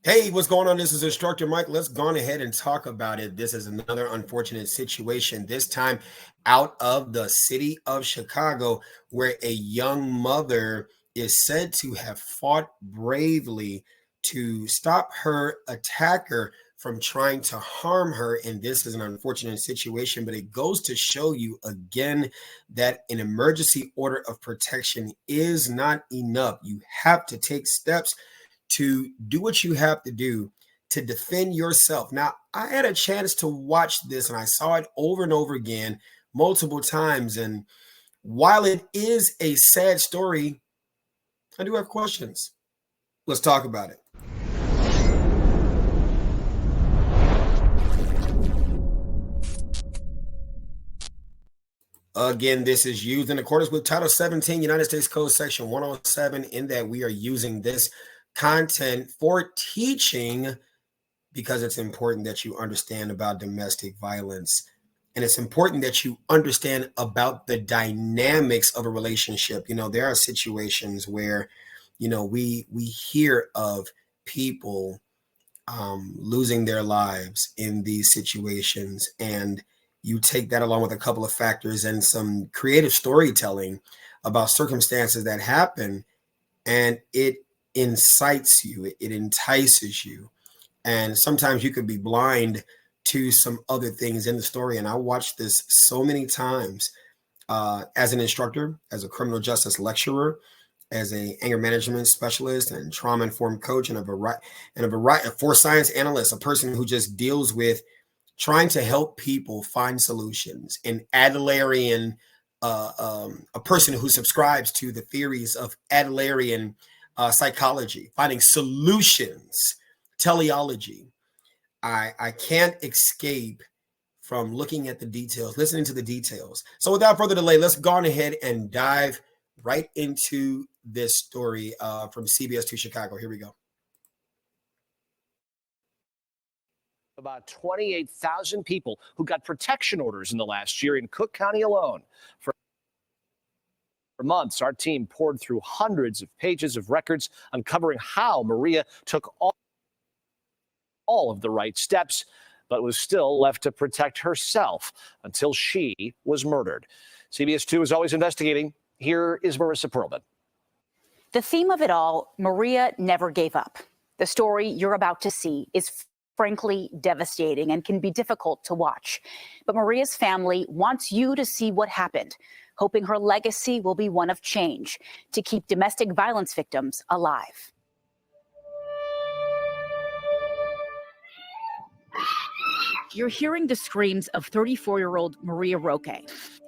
Hey, what's going on? This is Instructor Mike. Let's go on ahead and talk about it. This is another unfortunate situation, this time out of the city of Chicago, where a young mother is said to have fought bravely to stop her attacker from trying to harm her. And this is an unfortunate situation, but it goes to show you again that an emergency order of protection is not enough. You have to take steps to do what you have to do to defend yourself. Now, I had a chance to watch this and I saw it over and over again, multiple times. And while it is a sad story, I do have questions. Let's talk about it. Again, this is used in accordance with Title 17, United States Code Section 107, in that we are using this content for teaching because it's important that you understand about domestic violence. And it's important that you understand about the dynamics of a relationship. You know, there are situations where, we hear of people losing their lives in these situations. And you take that along with a couple of factors and some creative storytelling about circumstances that happen, and it incites you, it entices you. And sometimes you could be blind to some other things in the story. And I watched this so many times as an instructor, as a criminal justice lecturer, as a anger management specialist and trauma-informed coach, and a variety for science analyst, a person who just deals with trying to help people find solutions. An Adlerian, a person who subscribes to the theories of Adlerian psychology, finding solutions, teleology. I can't escape from looking at the details, listening to the details. So without further delay, let's go on ahead and dive right into this story from CBS 2 Chicago. Here we go. About 28,000 people who got protection orders in the last year in Cook County alone. For months, our team poured through hundreds of pages of records uncovering how Maria took all of the right steps, but was still left to protect herself until she was murdered. CBS 2 is always investigating. Here is Marissa Perlman. The theme of it all, Maria never gave up. The story you're about to see is frankly devastating and can be difficult to watch. But Maria's family wants you to see what happened, hoping her legacy will be one of change to keep domestic violence victims alive. You're hearing the screams of 34-year-old Maria Roque,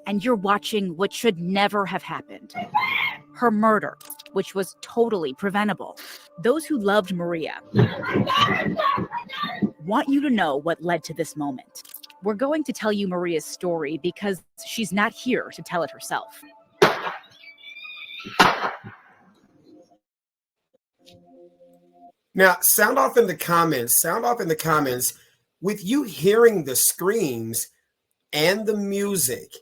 and you're watching what should never have happened. Her murder, which was totally preventable. Those who loved Maria want you to know what led to this moment. We're going to tell you Maria's story because she's not here to tell it herself. Now, sound off in the comments with you hearing the screams and the music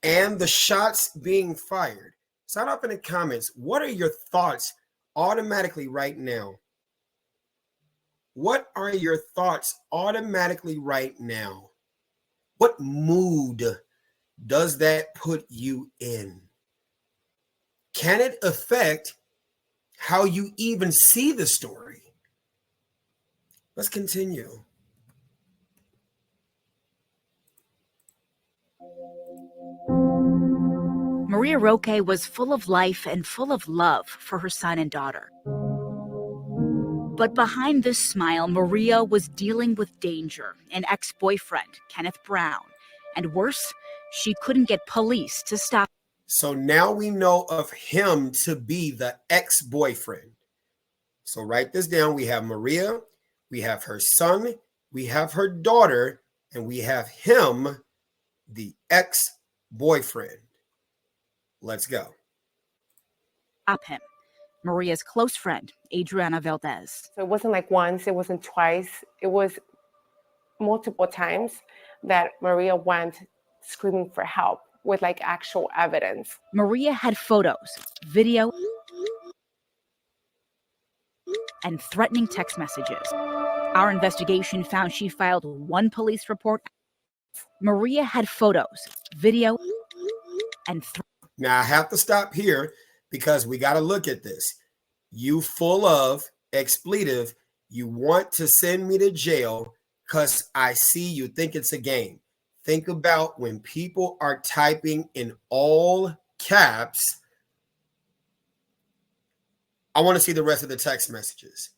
and the shots being fired. Sound off in the comments. What are your thoughts automatically right now? What are your thoughts automatically right now? What mood does that put you in? Can it affect how you even see the story? Let's continue. Maria Roque was full of life and full of love for her son and daughter. But behind this smile, Maria was dealing with danger, an ex-boyfriend, Kenneth Brown. And worse, she couldn't get police to stop. So now we know of him to be the ex-boyfriend. So write this down. We have Maria, we have her son, we have her daughter, and we have him, the ex-boyfriend. Let's go. Stop him. Maria's close friend, Adriana Valdez. So it wasn't like once, it wasn't twice, it was multiple times that Maria went screaming for help with like actual evidence. Maria had photos, video, and threatening text messages. Our investigation found she filed one police report. Maria had photos, video, and now I have to stop here because we got to look at this. You full of expletive. You want to send me to jail because I see you think it's a game. Think about when people are typing in all caps. I want to see the rest of the text messages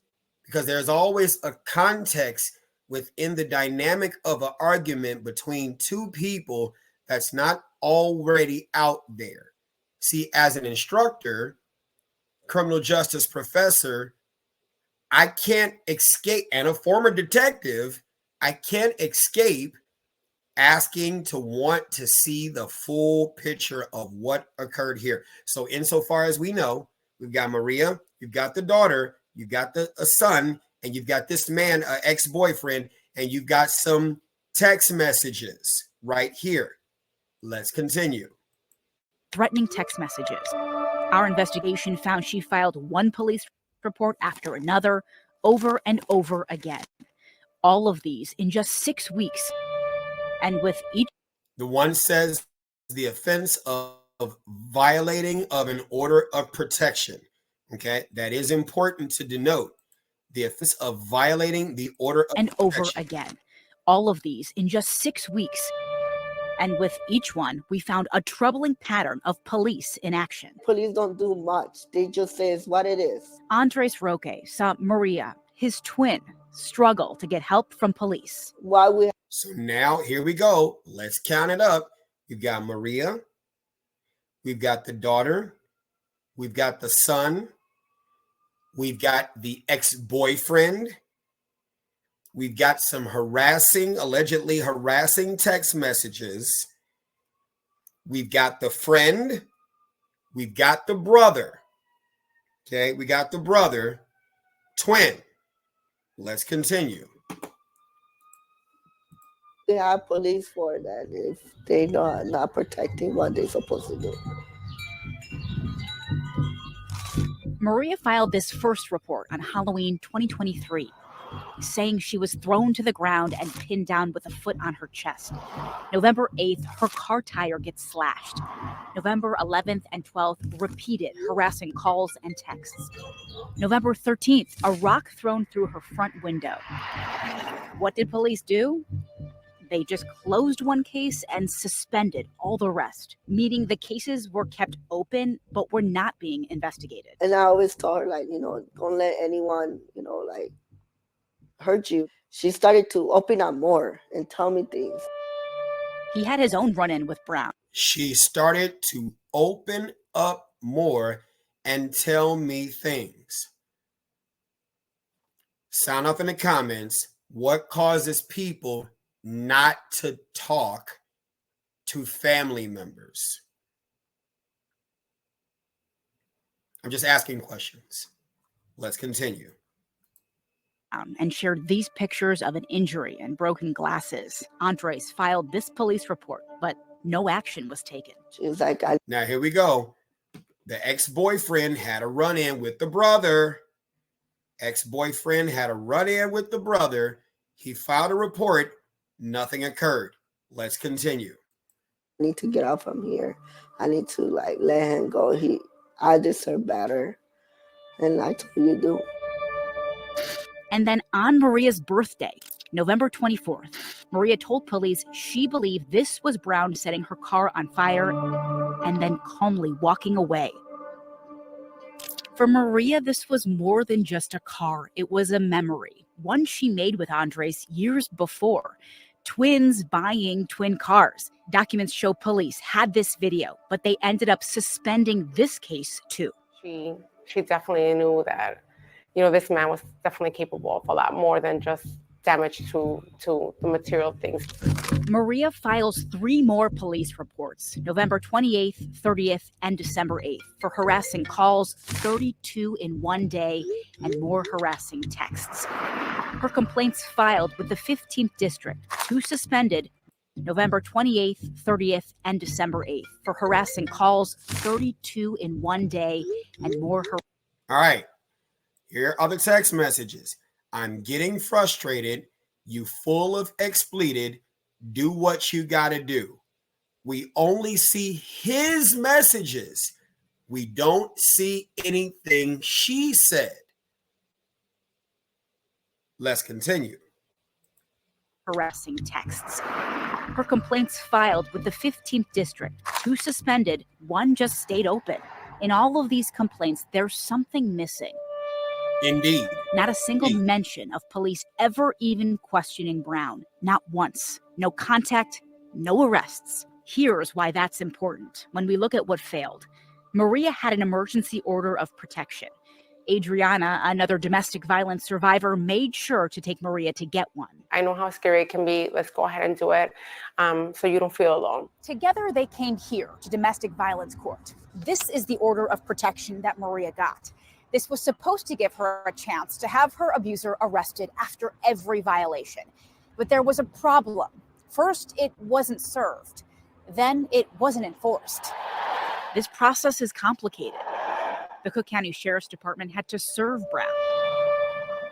because there's always a context within the dynamic of an argument between two people that's not already out there. See, as an instructor, criminal justice professor, I can't escape, and a former detective, I can't escape asking to want to see the full picture of what occurred here. So insofar as we know, we've got Maria, you've got the daughter, you've got a son, and you've got this man, ex-boyfriend, and you've got some text messages right here. Let's continue. Threatening text messages. Our investigation found she filed one police report after another, over and over again. All of these in just 6 weeks. And with each... The one says the offense of violating of an order of protection. Okay, that is important to denote. The offense of violating the order of and protection. over again. All of these in just 6 weeks. And with each one, we found a troubling pattern of police inaction. Police don't do much. They just say it's what it is. Andres Roque saw Maria, his twin, struggle to get help from police. Why we? So now here we go. Let's count it up. You've got Maria. We've got the daughter. We've got the son. We've got the ex-boyfriend. We've got some allegedly harassing text messages. We've got the friend. We've got the brother. Okay, we got the brother. Twin. Let's continue. They have police for that if they not protecting what they're supposed to do. Maria filed this first report on Halloween 2023, saying she was thrown to the ground and pinned down with a foot on her chest. November 8th, her car tire gets slashed. November 11th and 12th, repeated harassing calls and texts. November 13th, a rock thrown through her front window. What did police do? They just closed one case and suspended all the rest, meaning the cases were kept open but were not being investigated. And I always told her, like, don't let anyone, hurt you. She started to open up more and tell me things. He had his own run-in with Brown. She started to open up more and tell me things. Sound off in the comments. What causes people not to talk to family members? I'm just asking questions. Let's continue. And shared these pictures of an injury and broken glasses. Andres filed this police report, but no action was taken. She was like, now here we go. The ex-boyfriend had a run-in with the brother. Ex-boyfriend had a run-in with the brother. He filed a report. Nothing occurred. Let's continue. I need to get out from here. I need to let him go. I deserve better. And I told you do. And then on Maria's birthday, November 24th, Maria told police she believed this was Brown setting her car on fire and then calmly walking away. For Maria, this was more than just a car. It was a memory, one she made with Andres years before. Twins buying twin cars. Documents show police had this video, but they ended up suspending this case too. She definitely knew that, this man was definitely capable of a lot more than just damage to the material things. Maria files 3 more police reports, November 28th, 30th, and December 8th, for harassing calls, 32 in one day, and more harassing texts. Her complaints filed with the 15th District, 2 suspended, November 28th, 30th, and December 8th, for harassing calls, 32 in one day, and more. All right. Here are the text messages. I'm getting frustrated. You full of expletive. Do what you got to do. We only see his messages. We don't see anything she said. Let's continue. Harassing texts. Her complaints filed with the 15th district, 2 suspended, 1 just stayed open. In all of these complaints, there's something missing. Indeed. Not a single mention of police ever even questioning Brown. Not once. No contact, no arrests. Here's why that's important. When we look at what failed, Maria had an emergency order of protection. Adriana, another domestic violence survivor, made sure to take Maria to get one. I know how scary it can be. Let's go ahead and do it so you don't feel alone. Together, they came here to domestic violence court. This is the order of protection that Maria got. This was supposed to give her a chance to have her abuser arrested after every violation. But there was a problem. First, it wasn't served. Then it wasn't enforced. This process is complicated. The Cook County Sheriff's Department had to serve Brown.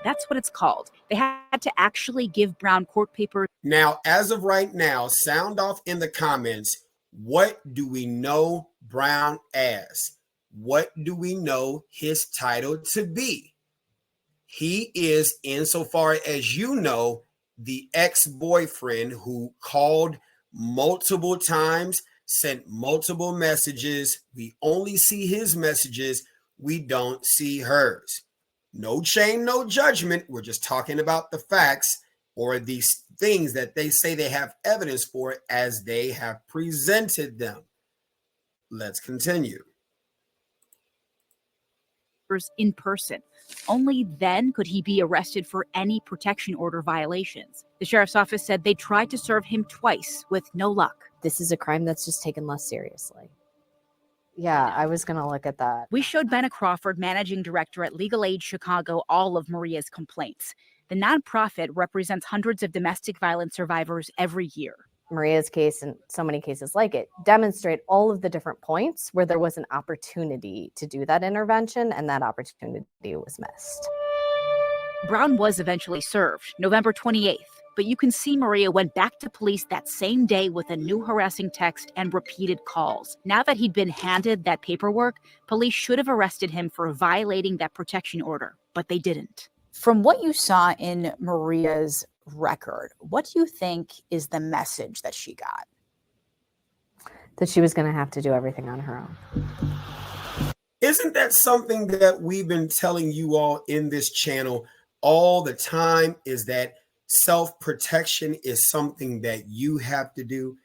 That's what it's called. They had to actually give Brown court papers. Now, as of right now, sound off in the comments, what do we know Brown as? What do we know his title to be? He is, insofar as you know, the ex-boyfriend who called multiple times, sent multiple messages. We only see his messages. We don't see hers. No shame, no judgment. We're just talking about the facts or these things that they say they have evidence for as they have presented them. Let's continue. In person. Only then could he be arrested for any protection order violations. The sheriff's office said they tried to serve him twice with no luck. This is a crime that's just taken less seriously. Yeah, I was going to look at that. We showed Benna Crawford, managing director at Legal Aid Chicago, all of Maria's complaints. The nonprofit represents hundreds of domestic violence survivors every year. Maria's case and so many cases like it demonstrate all of the different points where there was an opportunity to do that intervention, and that opportunity was missed. Brown was eventually served November 28th, but you can see Maria went back to police that same day with a new harassing text and repeated calls. Now that he'd been handed that paperwork, police should have arrested him for violating that protection order, but they didn't. From what you saw in Maria's record, what do you think is the message that she got? That she was going to have to do everything on her own. Isn't that something that we've been telling you all in this channel all the time, is that self-protection is something that you have to do?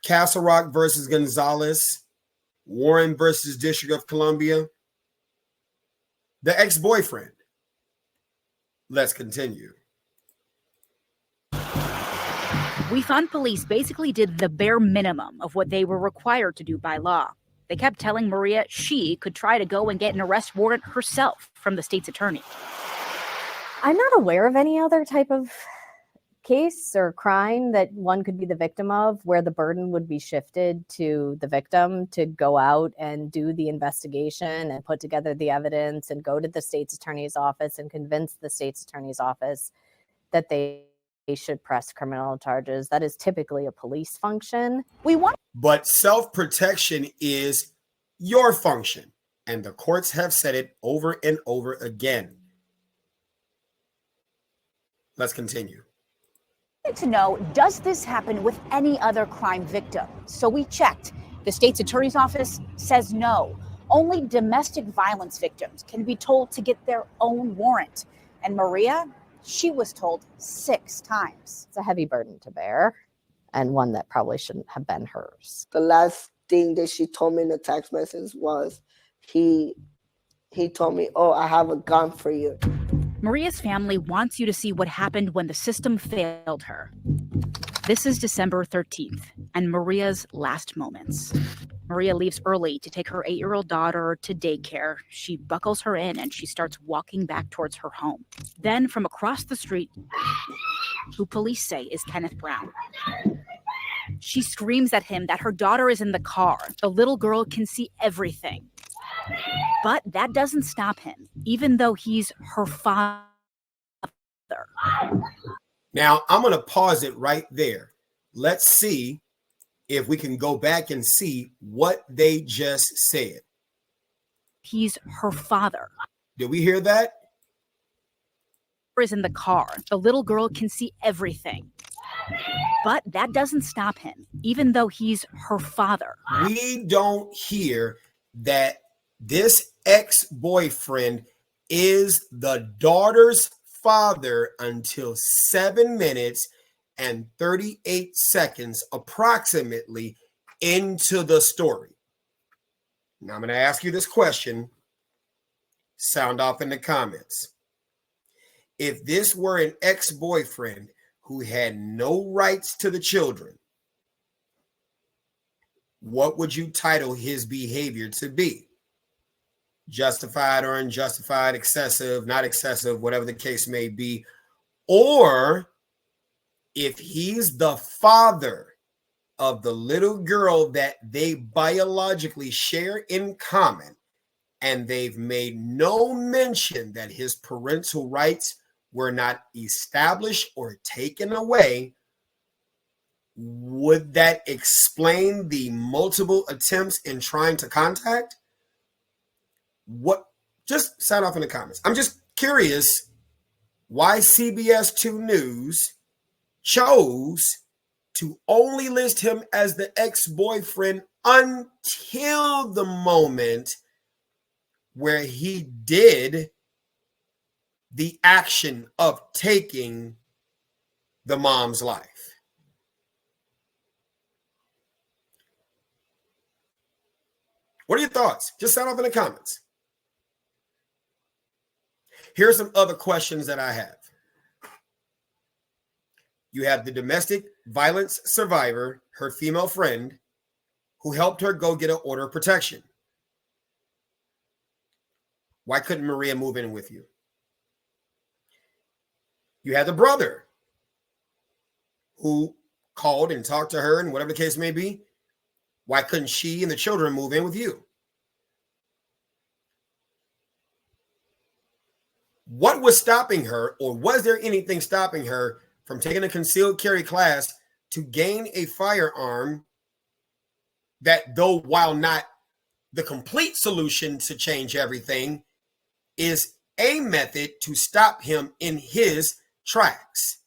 Castle Rock versus Gonzalez, Warren versus District of Columbia, the ex-boyfriend. Let's continue. We found police basically did the bare minimum of what they were required to do by law. They kept telling Maria she could try to go and get an arrest warrant herself from the state's attorney. I'm not aware of any other type of case or crime that one could be the victim of where the burden would be shifted to the victim to go out and do the investigation and put together the evidence and go to the state's attorney's office and convince the state's attorney's office that they should press criminal charges. That is typically a police function. But self-protection is your function, and the courts have said it over and over again. Let's continue. To know, does this happen with any other crime victim? So we checked. The state's attorney's office says no. Only domestic violence victims can be told to get their own warrant. And Maria, she was told 6 times. It's a heavy burden to bear, and one that probably shouldn't have been hers. The last thing that she told me in the text message was he told me, "Oh, I have a gun for you." Maria's family wants you to see what happened when the system failed her. This is December 13th and Maria's last moments. Maria leaves early to take her 8-year-old daughter to daycare. She buckles her in and she starts walking back towards her home. Then from across the street, who police say is Kenneth Brown. She screams at him that her daughter is in the car. The little girl can see everything. But that doesn't stop him, even though he's her father. Now, I'm going to pause it right there. Let's see if we can go back and see what they just said. He's her father. Did we hear that? Is in the car. The little girl can see everything. But that doesn't stop him, even though he's her father. We don't hear that this ex-boyfriend is the daughter's father until 7 minutes and 38 seconds approximately into the story. Now I'm going to ask you this question. Sound off in the comments. If this were an ex-boyfriend who had no rights to the children, what would you title his behavior to be? Justified or unjustified, excessive, not excessive, whatever the case may be. Or if he's the father of the little girl that they biologically share in common, and they've made no mention that his parental rights were not established or taken away, would that explain the multiple attempts in trying to contact? What? Just sound off in the comments. I'm just curious why CBS 2 News chose to only list him as the ex-boyfriend until the moment where he did the action of taking the mom's life. What are your thoughts? Just sound off in the comments. Here's some other questions that I have. You have the domestic violence survivor, her female friend, who helped her go get an order of protection. Why couldn't Maria move in with you? You had the brother who called and talked to her and whatever the case may be. Why couldn't she and the children move in with you? What was stopping her, or was there anything stopping her from taking a concealed carry class to gain a firearm that, though while not the complete solution to change everything, is a method to stop him in his tracks?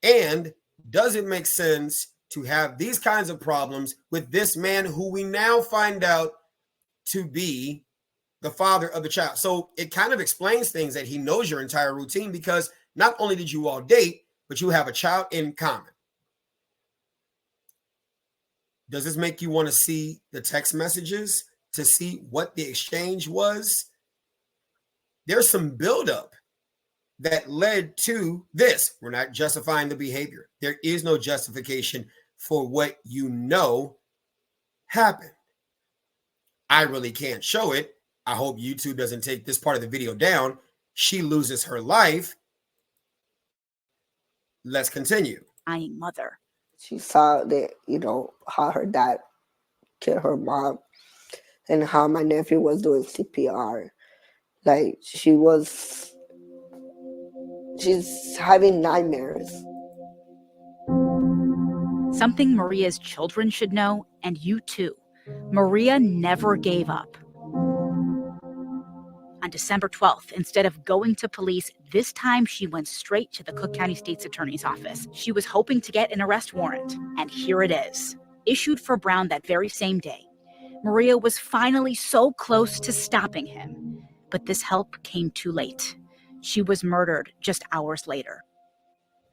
And does it make sense to have these kinds of problems with this man who we now find out to be the father of the child? So it kind of explains things that he knows your entire routine, because not only did you all date, but you have a child in common. Does this make you want to see the text messages to see what the exchange was? There's some buildup that led to this. We're not justifying the behavior. There is no justification for what you know happened. I really can't show it. I hope YouTube doesn't take this part of the video down. She loses her life. Let's continue. Dying mother. She saw that, how her dad killed her mom and how my nephew was doing CPR. Like, she's having nightmares. Something Maria's children should know, and you too. Maria never gave up. On December 12th, instead of going to police, this time she went straight to the Cook County State's Attorney's office. She was hoping to get an arrest warrant, and here it is. Issued for Brown that very same day. Maria was finally so close to stopping him, but this help came too late. She was murdered just hours later.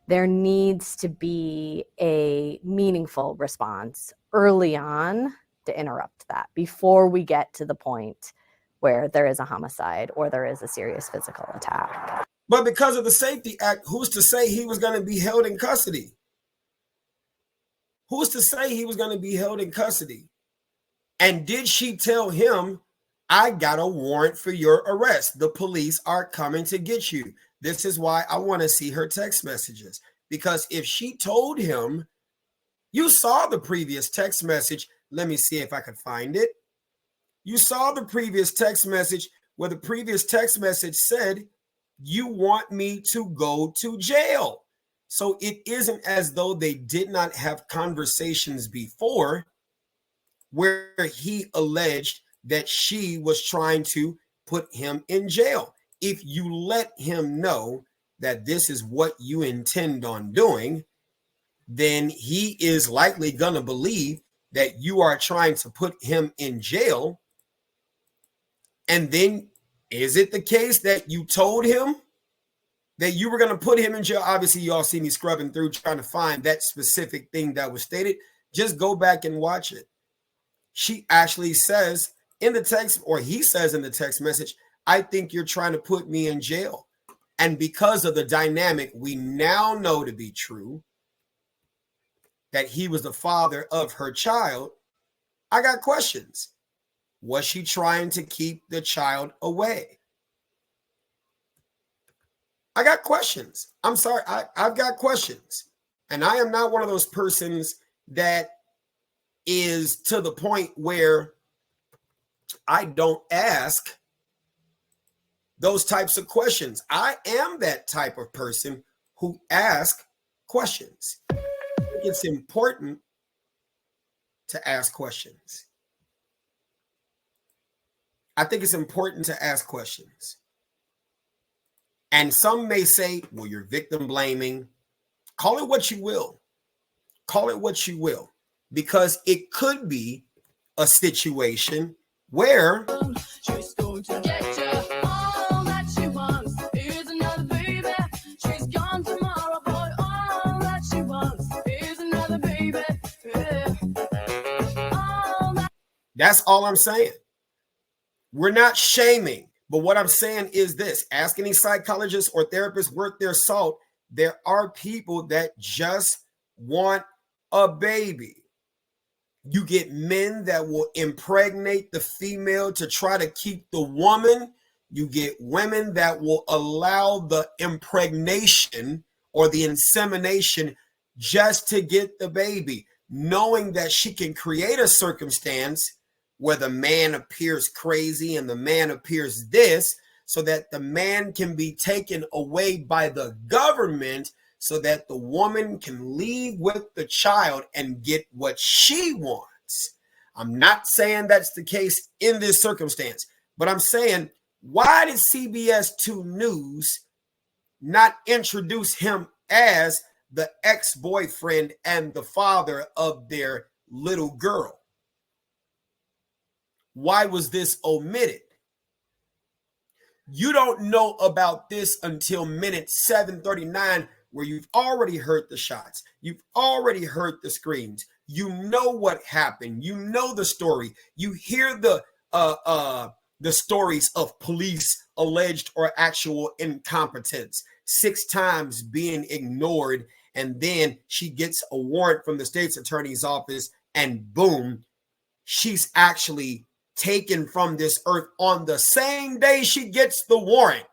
There needs to be a meaningful response early on to interrupt that before we get to the point where there is a homicide or there is a serious physical attack. But because of the Safety Act, who's to say he was going to be held in custody? Who's to say he was going to be held in custody? And did she tell him, I got a warrant for your arrest. The police are coming to get you. This is why I want to see her text messages. Because if she told him, you saw the previous text message. Let me see if I could find it. You saw the previous text message where the previous text message said, you want me to go to jail. So it isn't as though they did not have conversations before where he alleged that she was trying to put him in jail. If you let him know that this is what you intend on doing, then he is likely going to believe that you are trying to put him in jail. And then is it the case that you told him that you were going to put him in jail? Obviously, you all see me scrubbing through trying to find that specific thing that was stated. Just go back and watch it. She actually says in the text, or he says in the text message, I think you're trying to put me in jail. And because of the dynamic we now know to be true, that he was the father of her child, I got questions. Was she trying to keep the child away? I got questions. I'm sorry. I've got questions. And I am not one of those persons that is to the point where I don't ask those types of questions. I am that type of person who asks questions. It's important to ask questions. I think it's important to ask questions. And some may say, well, you're victim blaming. Call it what you will. Call it what you will. Because it could be a situation where she's going to get you all that she wants. Here's another baby. She's gone tomorrow, boy. All that she wants. Here's another baby. Yeah. That's all I'm saying. We're not shaming, but what I'm saying is this: ask any psychologist or therapist worth their salt. There are people that just want a baby. You get men that will impregnate the female to try to keep the woman. You get women that will allow the impregnation or the insemination just to get the baby, knowing that she can create a circumstance where the man appears crazy and the man appears this, so that the man can be taken away by the government so that the woman can leave with the child and get what she wants. I'm not saying that's the case in this circumstance, but I'm saying, why did CBS 2 News not introduce him as the ex-boyfriend and the father of their little girl? Why was this omitted? You don't know about this until minute 739, where you've already heard the shots. You've already heard the screams. You know what happened. You know the story. You hear the stories of police alleged or actual incompetence, 6 times being ignored, and then she gets a warrant from the state's attorney's office, and boom, she's actually taken from this earth on the same day she gets the warrant,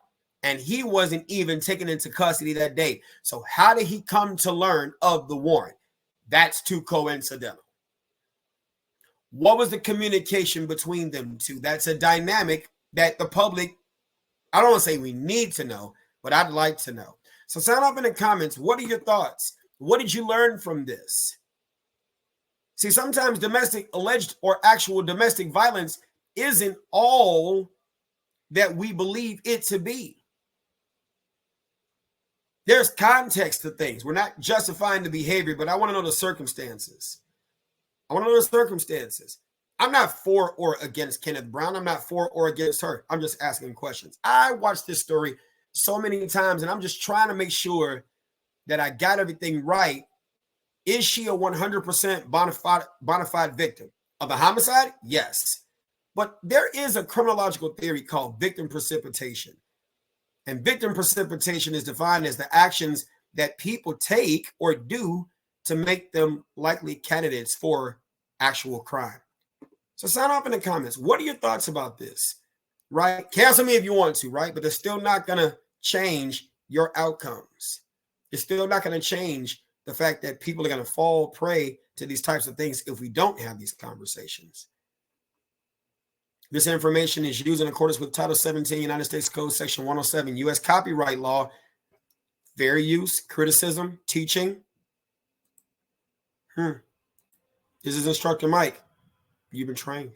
and he wasn't even taken into custody that day. So how did he come to learn of the warrant? That's too coincidental. What was the communication between them two? That's a dynamic that the public, I don't want to say we need to know, but I'd like to know. So sound off in the comments. What are your thoughts? What did you learn from this? See, sometimes domestic, alleged or actual domestic violence isn't all that we believe it to be. There's context to things. We're not justifying the behavior, but I want to know the circumstances. I want to know the circumstances. I'm not for or against Kenneth Brown. I'm not for or against her. I'm just asking questions. I watched this story so many times, and I'm just trying to make sure that I got everything right. Is she a 100% bona fide victim of a homicide? Yes. But there is a criminological theory called victim precipitation. And victim precipitation is defined as the actions that people take or do to make them likely candidates for actual crime. So sound off in the comments. What are your thoughts about this? Right? Cancel me if you want to, right? But they're still not going to change your outcomes. It's still not going to change the fact that people are going to fall prey to these types of things if we don't have these conversations. This information is used in accordance with Title 17 United States Code Section 107 U.S. Copyright Law. Fair use, criticism, teaching. This is Instructor Mike. You've been trained.